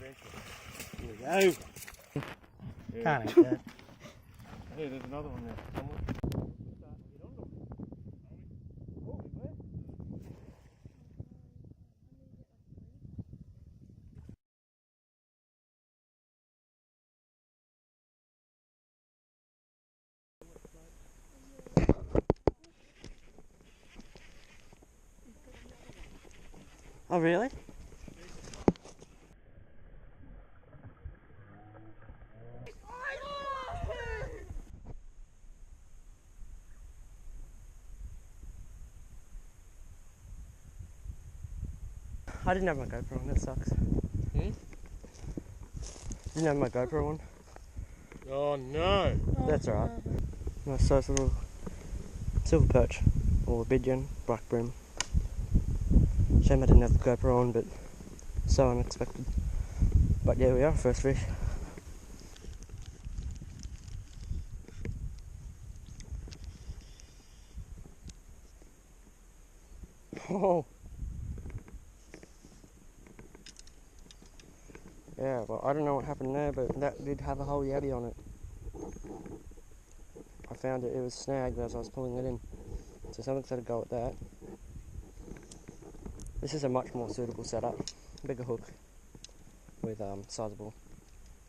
Here we go. Yeah. Can't eat that. Hey, there's another one there somewhere. Oh really? I didn't have my GoPro on, that sucks. Didn't have my GoPro on. Oh no! That's alright. Nice size little silver perch, or bidion, black brim. Shame I didn't have the GoPro on, but so unexpected. But yeah, we are, first fish. Oh! Yeah, well I don't know what happened there, but that did have a whole yabby on it. I found it was snagged as I was pulling it in. So something's had a go at that. This is a much more suitable setup. Bigger hook with sizable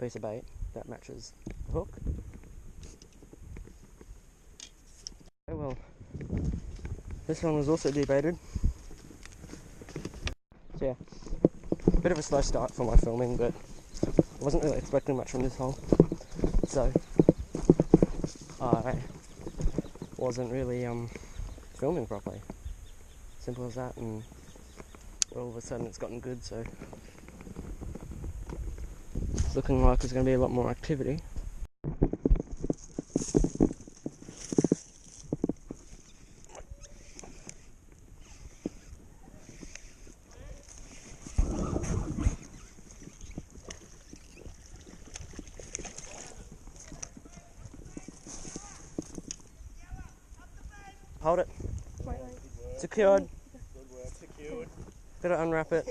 piece of bait that matches the hook. Oh well. This one was also debaited. So yeah, bit of a slow start for my filming, but I wasn't really expecting much from this hole. So I wasn't really filming properly. Simple as that, and all of a sudden it's gotten good, so it's looking like there's going to be a lot more activity. Hold it. Wait. Secured. Good work, secured. Gotta unwrap it.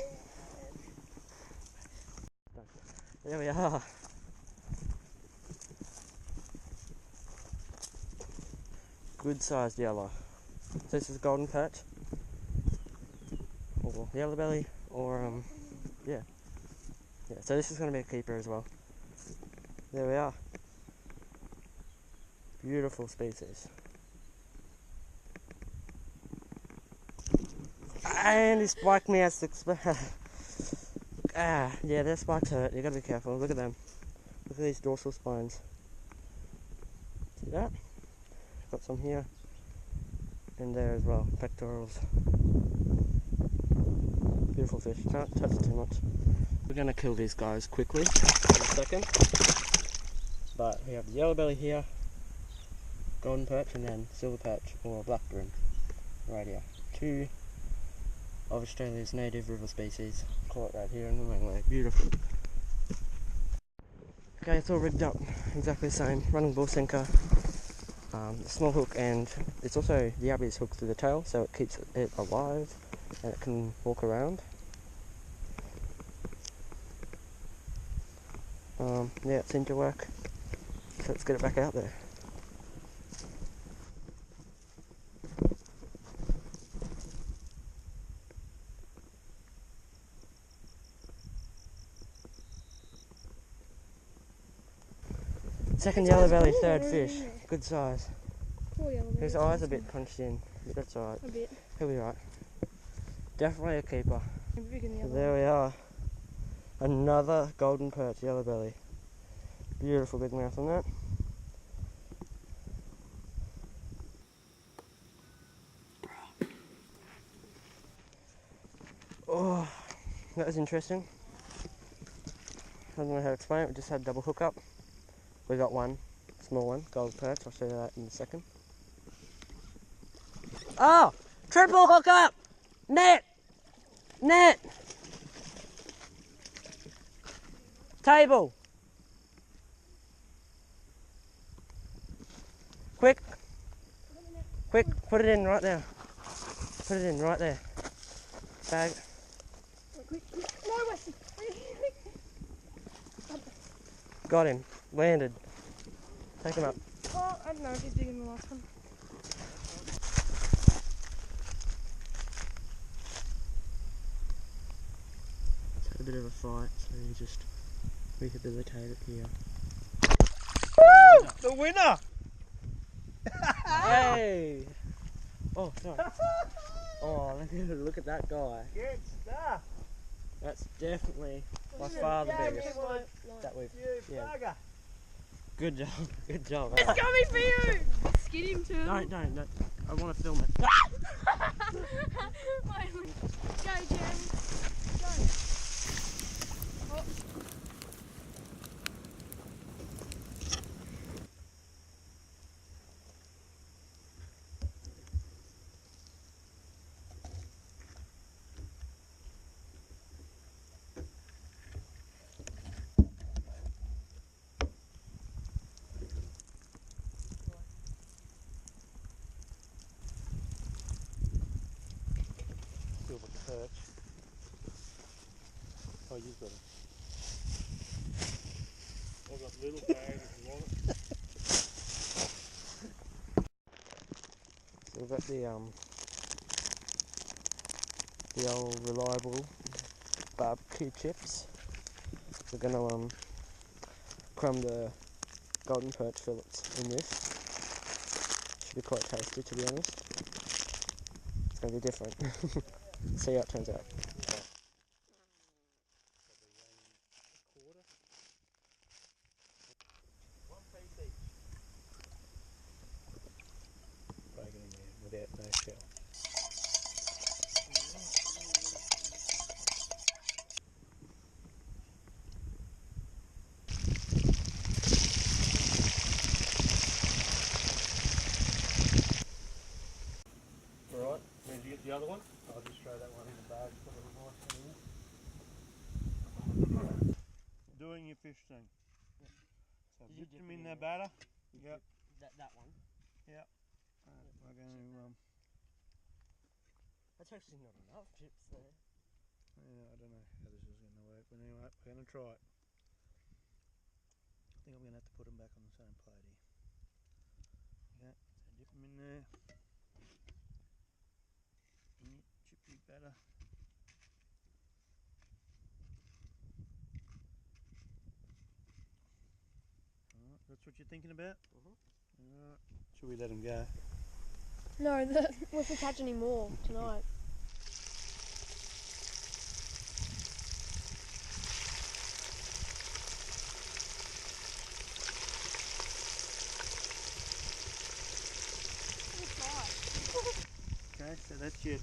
There we are. Good sized yellow. So this is a golden perch, or yellow belly, or yeah. So this is going to be a keeper as well. There we are. Beautiful species. And he spiked me as expected. Yeah, their spikes hurt. You gotta be careful. Look at them. Look at these dorsal spines. See that? Got some here and there as well. Pectorals. Beautiful fish. Can't touch too much. We're gonna kill these guys quickly in a second. But we have the yellow belly here, golden perch, and then silver perch or black brim right here. Two of Australia's native river species caught right here in the Langlo. Beautiful. Okay, it's all rigged up exactly the same. Running ball sinker, small hook, and it's also the yabby is hooked through the tail, so it keeps it alive and it can walk around. Yeah, it seemed to work. So let's get it back out there. Second yellow belly, third fish. Good size. His eyes a bit punched in, but that's alright. A bit. He'll be right. Definitely a keeper. Bigger than the So other there we are. Another golden perch, yellow belly. Beautiful big mouth on that. Oh, that was interesting. I don't know how to explain it. We just had double hook up. We got one, small one, gold perch. I'll show you that in a second. Oh, triple hook up! Net! Net! Table! Quick! Quick, put it in right there. Put it in right there. Bag. Quick. No, Wesley. Got him. Landed. Take him up. Oh, I don't know if he's bigger than the last one. It's had a bit of a fight, so you just rehabilitate it here. Woo! The winner! Hey! Oh, sorry. Oh, look at that guy. Good stuff. That's definitely by far the biggest that we've. You Yeah. bugger. Good job. Good job. It's coming for you! Skid him too. Don't. I want to film it. Go, Jen. Go. Oh. Silver perch. Oh, you've got it. I've got little bag if you want it. So we've got the old reliable barbecue chips. We're gonna crumb the golden perch fillets in this. Should be quite tasty, to be honest. It's gonna be different. See how it turns out. Break it in there without no shell. Alright, where did you get the other one? I'll just throw that one in the bag, put a little nice one in. Doing your fish thing. So Did you dip dip them them in in the there? batter. Yep. That one. We're going to, That's actually not enough chips there. yeah, I don't know how this is going to work, but anyway, we're going to try it. I think I'm going to have to put them back on the same plate here. Okay, so dip them in there. In your chippy batter. Alright, that's what you're thinking about? Alright, should we let them go? No, if we catch any more tonight. Okay, so that's your